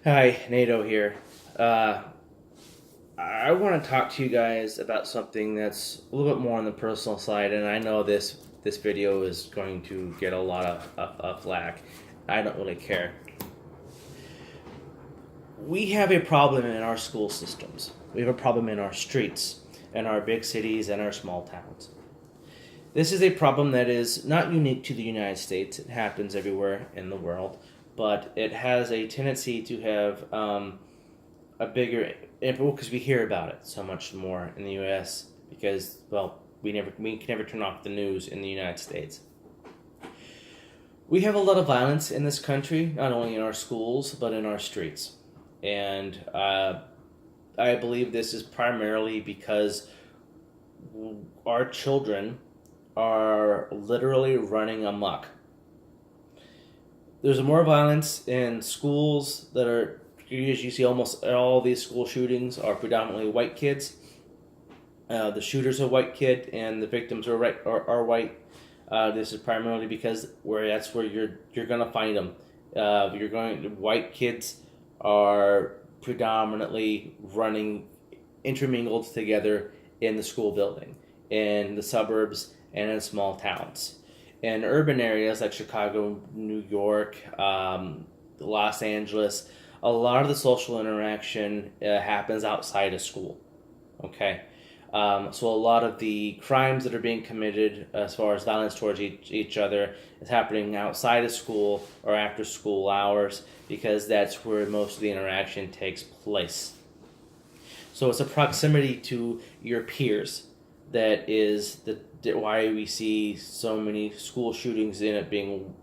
Hi, NATO here. Uh, I want to talk to you guys about something that's a little bit more on the personal side, and I know this video is going to get a lot of flack. I don't really care. We have a problem in our school systems. We have a problem in our streets, in our big cities, and our small towns. This is a problem that is not unique to the United States. It happens everywhere in the world, but it has a tendency to have a bigger because we hear about it so much more in the U.S. because we can never turn off the news in the United States. We have a lot of violence in this country, not only in our schools but in our streets, and I believe this is primarily because our children are literally running amok. There's more violence in schools that are, as you see, almost all these school shootings are predominantly white kids. The shooters are white kid, and the victims are white. This is primarily because that's where you're gonna find them. White kids are predominantly running intermingled together in the school building, in the suburbs, and in small towns. In urban areas like Chicago, New York, Los Angeles, a lot of the social interaction happens outside of school. Okay, so a lot of the crimes that are being committed, as far as violence towards each other, is happening outside of school or after school hours because that's where most of the interaction takes place. So it's a proximity to your peers that is why we see so many school shootings in it being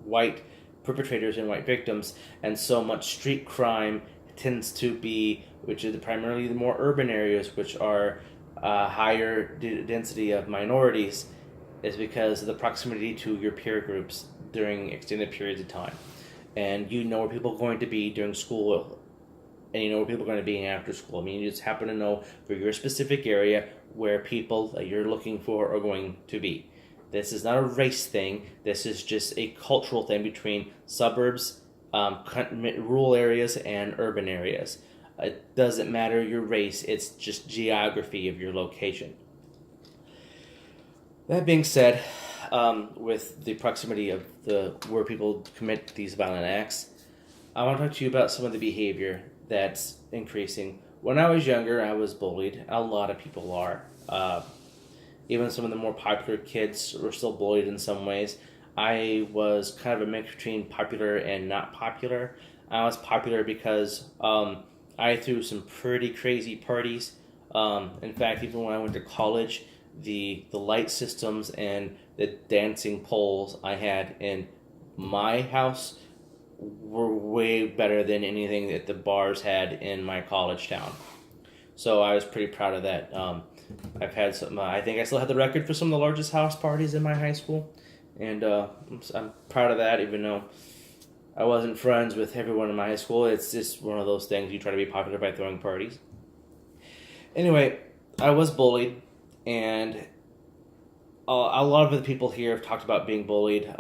white perpetrators and white victims, and so much street crime tends to be, which is primarily the more urban areas, which are higher density of minorities, is because of the proximity to your peer groups during extended periods of time. And you know where people are going to be during school, and you know where people are going to be after school. I mean, you just happen to know for your specific area where people that you're looking for are going to be. This is not a race thing. This is just a cultural thing between suburbs, rural areas, and urban areas. It doesn't matter your race. It's just geography of your location. That being said, with the proximity of where people commit these violent acts, I want to talk to you about some of the behavior that's increasing. When I was younger, I was bullied. A lot of people are. Even some of the more popular kids were still bullied in some ways. I was kind of a mix between popular and not popular. I was popular because I threw some pretty crazy parties. In fact, even when I went to college, the light systems and the dancing poles I had in my house were way better than anything that the bars had in my college town. So I was pretty proud of that. I've had some. I think I still had the record for some of the largest house parties in my high school, and I'm proud of that. Even though I wasn't friends with everyone in my high school, it's just one of those things. You try to be popular by throwing parties. Anyway, I was bullied, and a lot of the people here have talked about being bullied.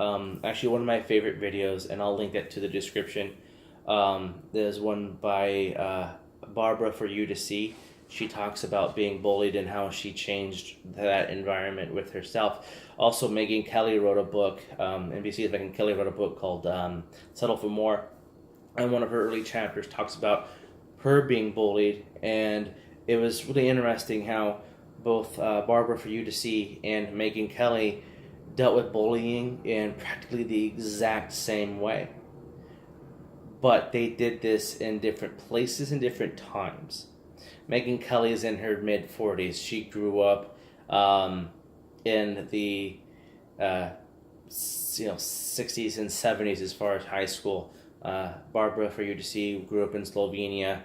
Actually, one of my favorite videos, and I'll link that to the description. There's one by Barbara for you to see. She talks about being bullied and how she changed that environment with herself. Also, Megyn Kelly wrote a book. NBC's Megyn Kelly wrote a book called Settle for More. And one of her early chapters talks about her being bullied. And it was really interesting how both Barbara for you to see and Megyn Kelly dealt with bullying in practically the exact same way. But they did this in different places and different times. Megyn Kelly is in her mid-40s. She grew up in the 60s and 70s as far as high school. Barbara, for you to see, grew up in Slovenia,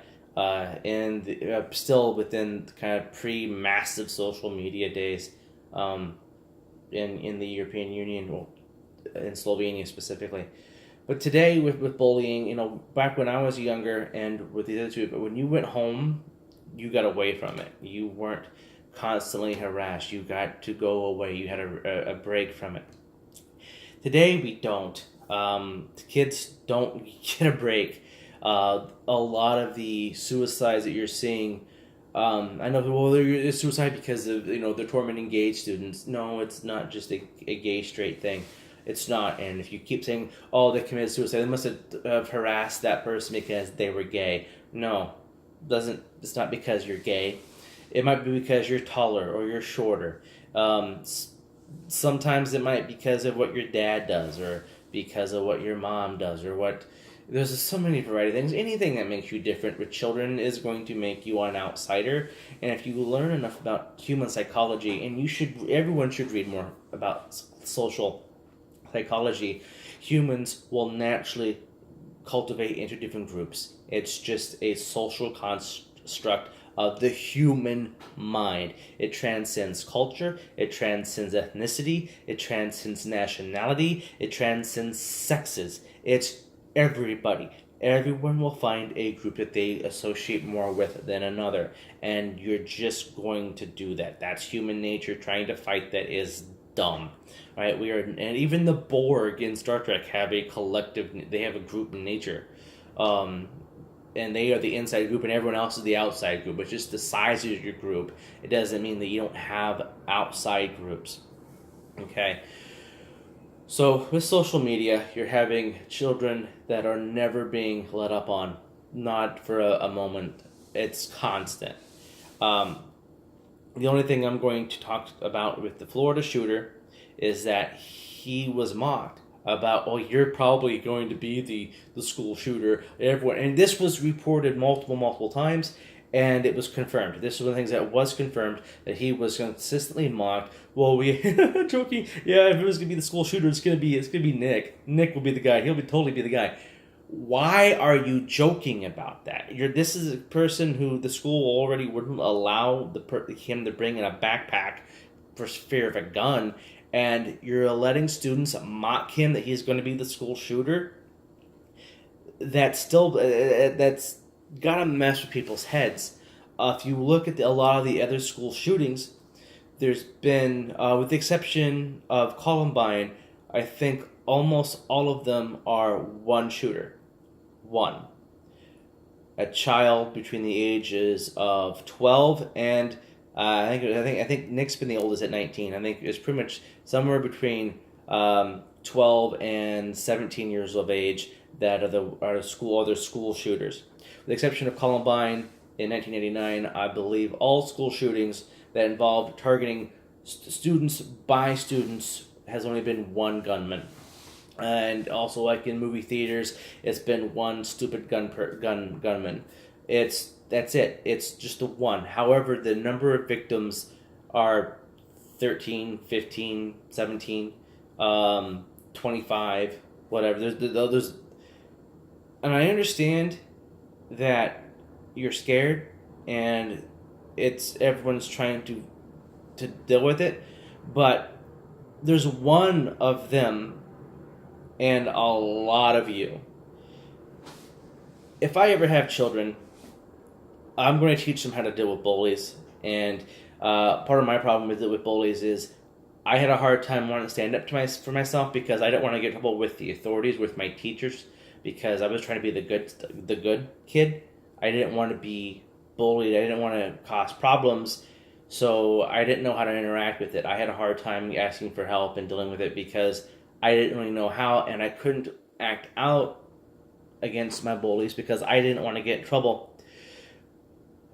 still within the kind of pre-massive social media days in the European Union, well, in Slovenia specifically. But today, with bullying, back when I was younger and with the other two, but when you went home, you got away from it. You weren't constantly harassed. You got to go away. You had a break from it. Today, we don't. Kids don't get a break. A lot of the suicides that you're seeing, I know, well, it's suicide because of, they're tormenting gay students. No, it's not just a gay straight thing. It's not. And if you keep saying, oh, they committed suicide, they must have harassed that person because they were gay. No, it's not because you're gay. It might be because you're taller or you're shorter. Sometimes it might be because of what your dad does, or because of what your mom does, or what. There's so many variety of things. Anything that makes you different with children is going to make you an outsider. And if you learn enough about human psychology, and everyone should read more about social psychology, humans will naturally cultivate into different groups. It's just a social construct of the human mind. It transcends culture, it transcends ethnicity, it transcends nationality, it transcends sexes. It's everybody. Everyone will find a group that they associate more with than another, and you're just going to do that. That's human nature. Trying to fight that is dumb, right? And even the Borg in Star Trek have a collective. They have a group nature, and they are the inside group, and everyone else is the outside group. It's just the size of your group. It doesn't mean that you don't have outside groups. Okay. So with social media, you're having children that are never being let up on, not for a moment. It's constant. The only thing I'm going to talk about with the Florida shooter is that he was mocked about, oh, you're probably going to be the school shooter. Everyone, and this was reported multiple times, and it was confirmed. This is one of the things that was confirmed, that he was consistently mocked. Well, we joking. Yeah, if it was gonna be the school shooter, it's gonna be Nick. Nick will be the guy. He'll totally be the guy. Why are you joking about that? This is a person who the school already wouldn't allow him to bring in a backpack for fear of a gun, and you're letting students mock him that he's going to be the school shooter. That's gotta mess with people's heads. If you look at a lot of the other school shootings, there's been, with the exception of Columbine, I think almost all of them are one shooter. One. A child between the ages of 12 and I think Nick's been the oldest at 19. I think it's pretty much somewhere between 12 and 17 years of age that are other school shooters. With the exception of Columbine in 1989, I believe all school shootings that involve targeting students by students has only been one gunman. And also, like in movie theaters, it's been one stupid gunman. That's it. It's just the one. However, the number of victims are 13, 15, 17, 25, whatever. There's, and I understand that you're scared, and everyone's trying to deal with it, but there's one of them and a lot of you. If I ever have children, I'm going to teach them how to deal with bullies. And part of my problem with bullies is I had a hard time wanting to stand up for myself, because I didn't want to get in trouble with the authorities, with my teachers, because I was trying to be the good kid. I didn't want to be bullied. I didn't want to cause problems. So I didn't know how to interact with it. I had a hard time asking for help and dealing with it, because I didn't really know how, and I couldn't act out against my bullies because I didn't want to get in trouble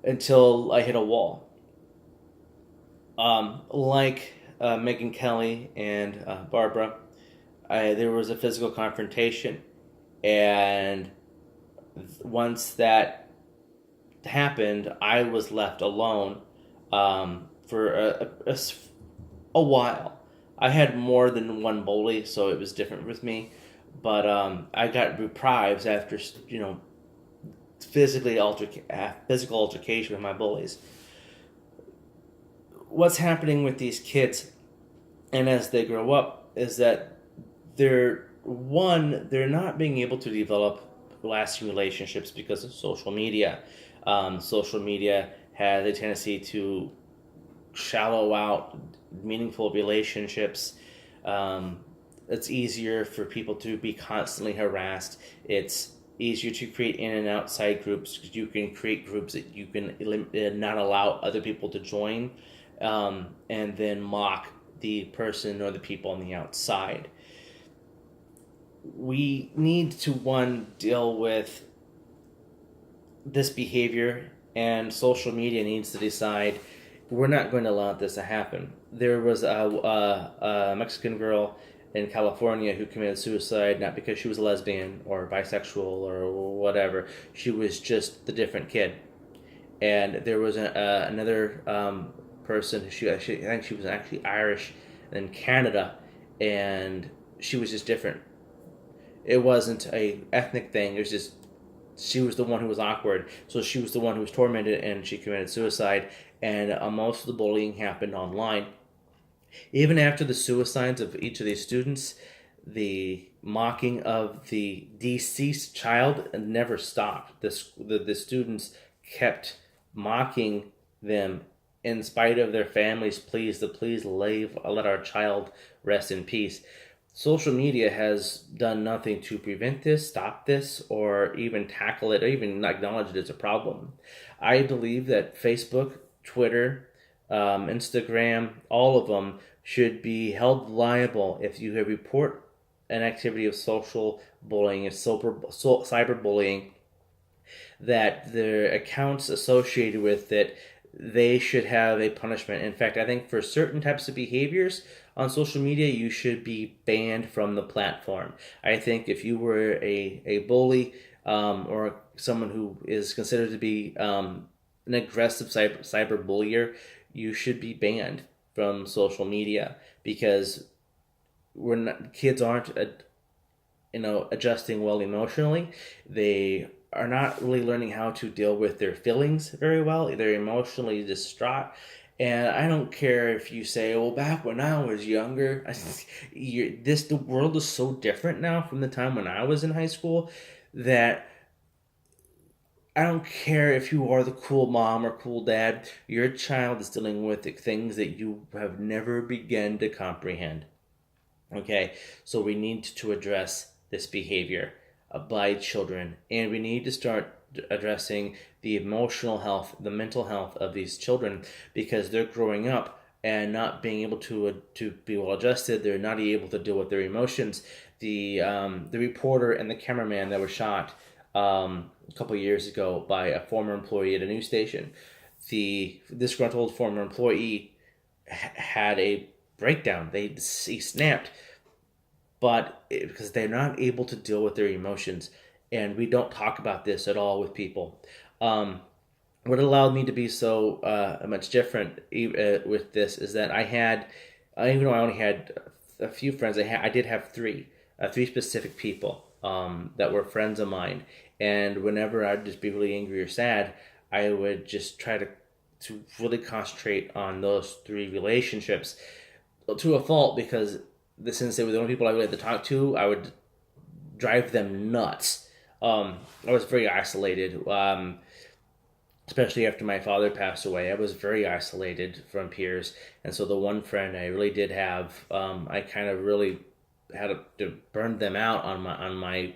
until I hit a wall. Like Megan Kelly and Barbara, there was a physical confrontation, and once that happened, I was left alone for a while. I had more than one bully, so it was different with me. But I got reprised after, physical altercation with my bullies. What's happening with these kids, and as they grow up, is that they're not being able to develop lasting relationships because of social media. Social media has a tendency to shallow out meaningful relationships. It's easier for people to be constantly harassed. It's easier to create in and outside groups because you can create groups that you can not allow other people to join, and then mock the person or the people on the outside. We need to, one, deal with this behavior, and social media needs to decide we're not going to allow this to happen. There was a Mexican girl in California who committed suicide not because she was a lesbian or bisexual or whatever. She was just the different kid. And there was another person. I think she was actually Irish in Canada, and she was just different. It wasn't a ethnic thing. It was just she was the one who was awkward. So she was the one who was tormented, and she committed suicide. And most of the bullying happened online. Even after the suicides of each of these students, the mocking of the deceased child never stopped. The students kept mocking them in spite of their families' pleas to please let our child rest in peace. Social media has done nothing to prevent this, stop this, or even tackle it, or even acknowledge it as a problem. I believe that Facebook, Twitter, Instagram, all of them should be held liable if you report an activity of social bullying, cyberbullying, that the accounts associated with it, they should have a punishment. In fact, I think for certain types of behaviors on social media, you should be banned from the platform. I think if you were a bully, or someone who is considered to be an aggressive cyber bullier, you should be banned from social media because kids aren't adjusting well emotionally. They are not really learning how to deal with their feelings very well. They're emotionally distraught. And I don't care if you say, "Well, back when I was younger," the world is so different now from the time when I was in high school that I don't care if you are the cool mom or cool dad. Your child is dealing with things that you have never begun to comprehend. Okay, so we need to address this behavior by children, and we need to start addressing the emotional health, the mental health of these children, because they're growing up and not being able to be well adjusted. They're not able to deal with their emotions. The reporter and the cameraman that was shot a couple of years ago by a former employee at a news station, the disgruntled former employee had a breakdown. He snapped, but because they're not able to deal with their emotions, and we don't talk about this at all with people. What allowed me to be so much different with this is that I had, even though I only had a few friends, I did have three specific people that were friends of mine, and whenever I'd just be really angry or sad, I would just try to really concentrate on those three relationships to a fault, because since they were the only people I really had to talk to, I would drive them nuts. I was very isolated, especially after my father passed away. I was very isolated from peers, and so the one friend I really did have, I kind of really had to burn them out on my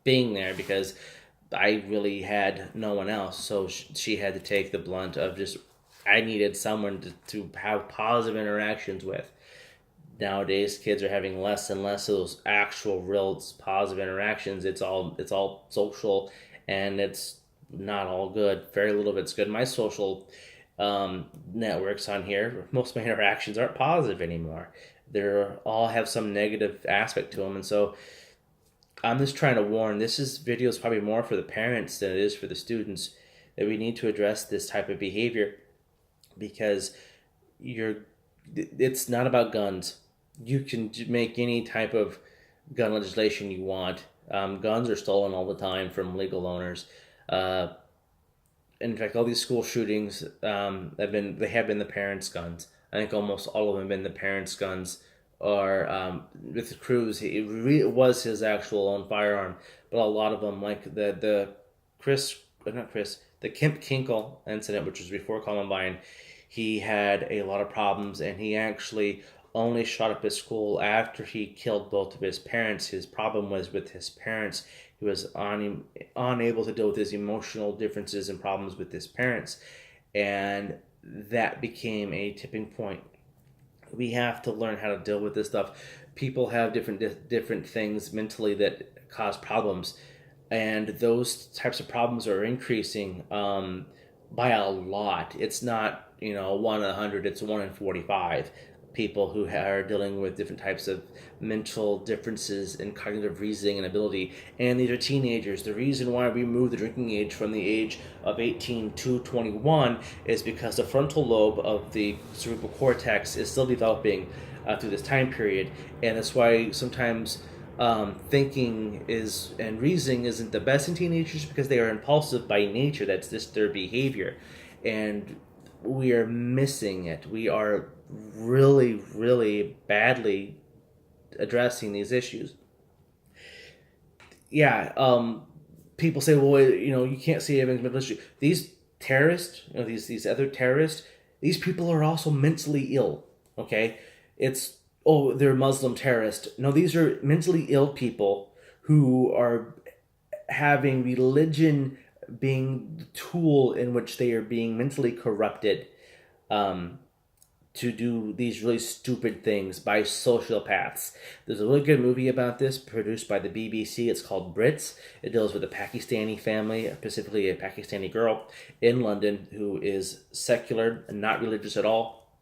being there, because I really had no one else. So she had to take the blunt of just, I needed someone to have positive interactions with. Nowadays, kids are having less and less of those actual, real positive interactions. It's all social, and it's not all good. Very little of it's good. My social networks on here, most of my interactions aren't positive anymore. They're all have some negative aspect to them, and so I'm just trying to warn. Video is probably more for the parents than it is for the students, that we need to address this type of behavior, because it's not about guns. You can make any type of gun legislation you want. Guns are stolen all the time from legal owners. In fact, all these school shootings have been the parents' guns. I think almost all of them have been the parents' guns. Or with Cruz, it was his actual own firearm, but a lot of them, like the Kemp Kinkle incident, which was before Columbine, he had a lot of problems, and he actually only shot up his school after he killed both of his parents. His problem was with his parents. He was unable to deal with his emotional differences and problems with his parents. And that became a tipping point. We have to learn how to deal with this stuff. People have different things mentally that cause problems, and those types of problems are increasing by a lot. It's not, 1 in 100; it's 1 in 45 people who are dealing with different types of mental differences in cognitive reasoning and ability. And these are teenagers. The reason why we moved the drinking age from the age of 18 to 21 is because the frontal lobe of the cerebral cortex is still developing through this time period. And that's why sometimes thinking is and reasoning isn't the best in teenagers, because they are impulsive by nature. That's just their behavior. And we are missing it. We are really, really badly addressing these issues. Yeah, people say, well, you can't see everything's mental issue. These terrorists, these other terrorists, these people are also mentally ill. Okay, it's, oh, they're Muslim terrorists. No, these are mentally ill people who are having religion being the tool in which they are being mentally corrupted um, to do these really stupid things by sociopaths. There's a really good movie about this produced by the BBC. It's called Brits. It deals with a Pakistani family, specifically a Pakistani girl in London who is secular and not religious at all,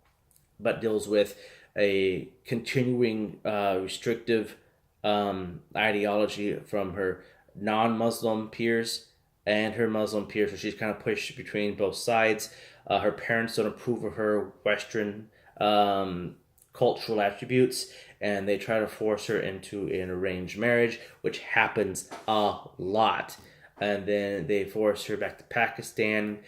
but deals with a continuing restrictive ideology from her non-Muslim peers and her Muslim peers, so she's kind of pushed between both sides. Her parents don't approve of her Western cultural attributes, and they try to force her into an arranged marriage, which happens a lot. And then they force her back to Pakistan.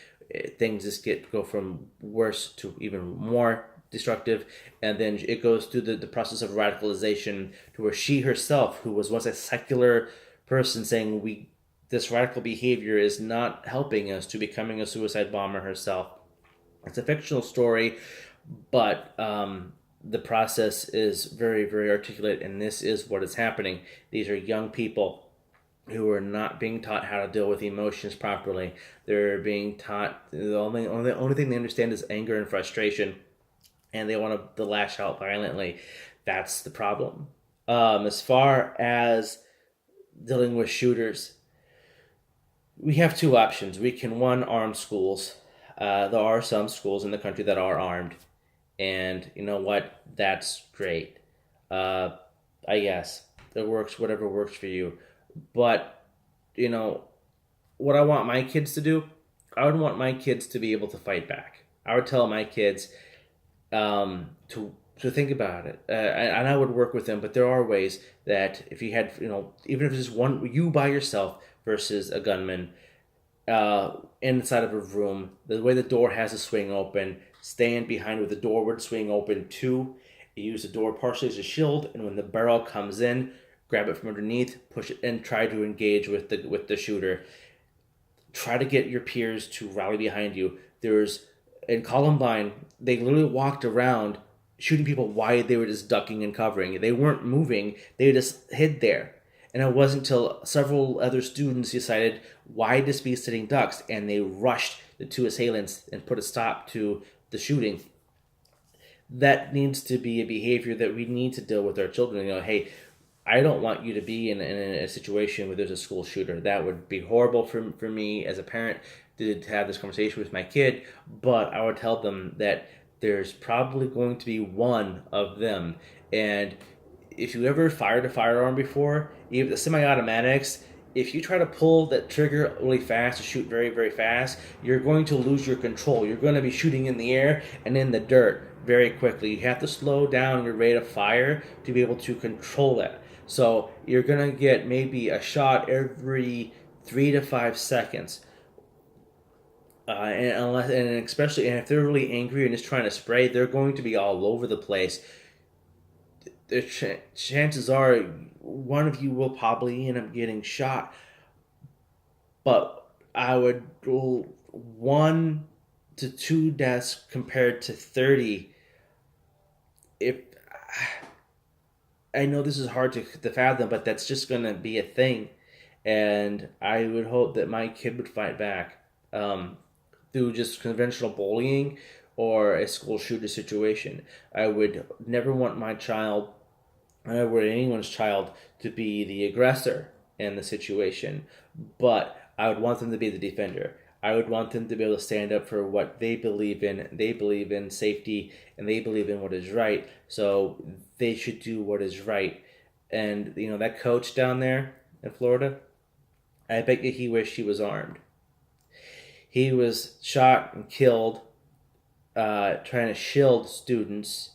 Things just go from worse to even more destructive, and then it goes through the process of radicalization to where she herself, who was once a secular person, saying this radical behavior is not helping us, to becoming a suicide bomber herself. It's a fictional story, but the process is very, very articulate, and this is what is happening. These are young people who are not being taught how to deal with emotions properly. They're being taught the only thing they understand is anger and frustration, and they want to lash out violently. That's the problem. As far as dealing with shooters, we have two options. We can, one, arm schools. There are some schools in the country that are armed, and you know what? That's great. I guess it works. Whatever works for you. But what I want my kids to do, I would want my kids to be able to fight back. I would tell my kids to think about it, and I would work with them. But there are ways that if you had, even if it's just you by yourself versus a gunman, inside of a room, the way the door has to swing open, stand behind with the door would swing open too. You use the door partially as a shield, and when the barrel comes in, grab it from underneath, push it, and try to engage with the shooter. Try to get your peers to rally behind you. There's in Columbine, they literally walked around shooting people while they were just ducking and covering. They weren't moving; they just hid there. And it wasn't until several other students decided, why just be sitting ducks, and they rushed the two assailants and put a stop to the shooting. That needs to be a behavior that we need to deal with our children. Hey, I don't want you to be in a situation where there's a school shooter. That would be horrible for me as a parent to have this conversation with my kid, but I would tell them that there's probably going to be one of them. And if you ever fired a firearm before, even the semi-automatics, if you try to pull that trigger really fast to shoot very, very fast, you're going to lose your control. You're going to be shooting in the air and in the dirt very quickly. You have to slow down your rate of fire to be able to control that. So you're going to get maybe a shot every 3 to 5 seconds. And especially if they're really angry and just trying to spray, they're going to be all over the place. The chances are one of you will probably end up getting shot. But I would 1 to 2 deaths compared to 30. If I know this is hard to fathom, but that's just going to be a thing. And I would hope that my kid would fight back through just conventional bullying or a school shooter situation. I would never want my child, I never want anyone's child to be the aggressor in the situation, but I would want them to be the defender. I would want them to be able to stand up for what they believe in. They believe in safety and they believe in what is right. So they should do what is right. And, that coach down there in Florida, I bet you he wished he was armed. He was shot and killed trying to shield students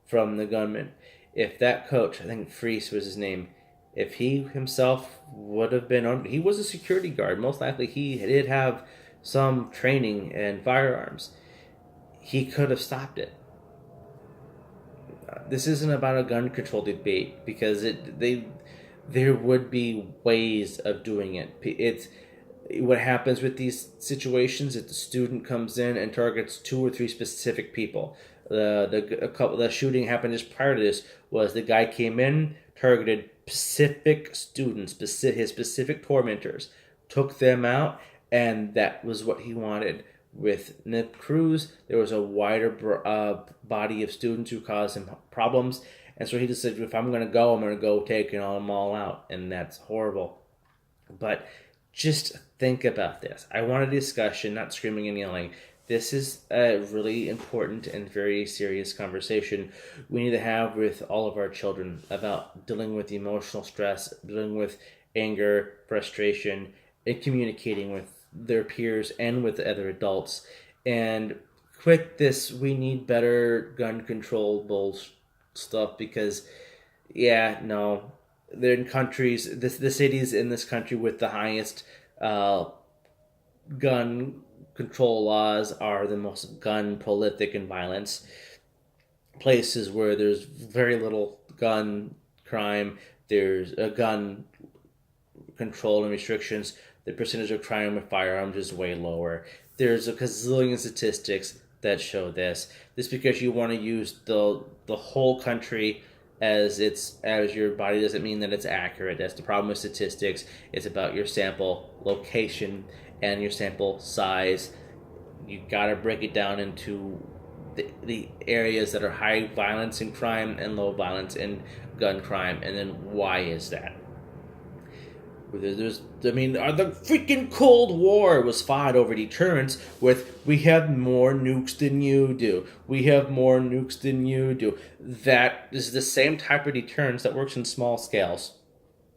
from the gunman. If that coach, I think Freese was his name, if he himself would have been armed, he was a security guard. Most likely he did have some training in firearms. He could have stopped it. This isn't about a gun control debate because there would be ways of doing it. It's what happens with these situations if the student comes in and targets 2 or 3 specific people. The shooting happened just prior to this was the guy came in, targeted specific students, his specific tormentors, took them out, and that was what he wanted. With Nip Cruz, there was a wider body of students who caused him problems, and so he just said, if I'm going to go, I'm going to go take them all out, and that's horrible. But just think about this. I want a discussion, not screaming and yelling. This is a really important and very serious conversation we need to have with all of our children about dealing with emotional stress, dealing with anger, frustration, and communicating with their peers and with other adults. And quit this, we need better gun control bull stuff because, no, they're in countries, the cities in this country with the highest gun control laws are the most gun prolific and violence. Places where there's very little gun crime, there's a gun control and restrictions, the percentage of crime with firearms is way lower. There's a gazillion statistics that show this. This because you want to use the whole country as your body doesn't mean that it's accurate. That's the problem with statistics. It's about your sample location and your sample size. You gotta break it down into the areas that are high violence in crime and low violence in gun crime, and then why is that? The freaking Cold War was fought over deterrence with, we have more nukes than you do. We have more nukes than you do. That is the same type of deterrence that works in small scales.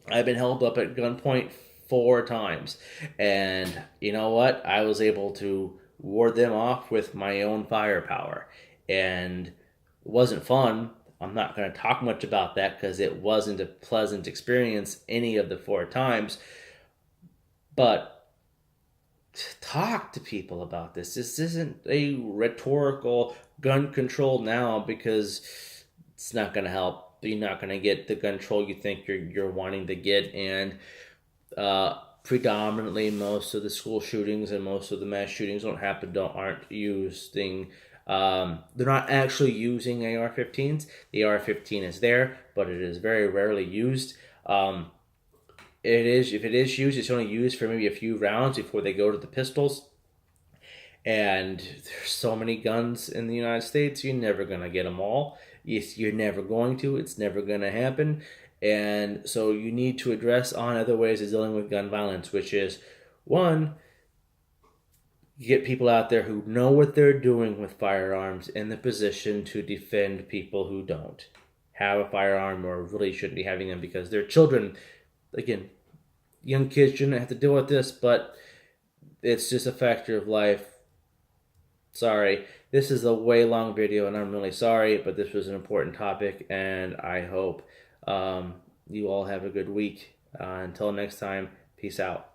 I've been held up at gunpoint 4 times. And you know what? I was able to ward them off with my own firepower. And it wasn't fun. I'm not going to talk much about that because it wasn't a pleasant experience any of the 4 times. But talk to people about this. This isn't a rhetorical gun control now because it's not going to help. You're not going to get the gun control you think you're wanting to get. And predominantly most of the school shootings and most of the mass shootings aren't using they're not actually using AR-15s. The AR-15 is there, but it is very rarely used. If it is used, it's only used for maybe a few rounds before they go to the pistols. And there's so many guns in the United States, you're never going to get them all. You're never going to. It's never going to happen. And so you need to address on other ways of dealing with gun violence, which is, one, you get people out there who know what they're doing with firearms in the position to defend people who don't have a firearm or really shouldn't be having them because they're children. Again, young kids shouldn't have to deal with this, but it's just a factor of life. Sorry, this is a way long video and I'm really sorry, but this was an important topic and I hope you all have a good week. Until next time, peace out.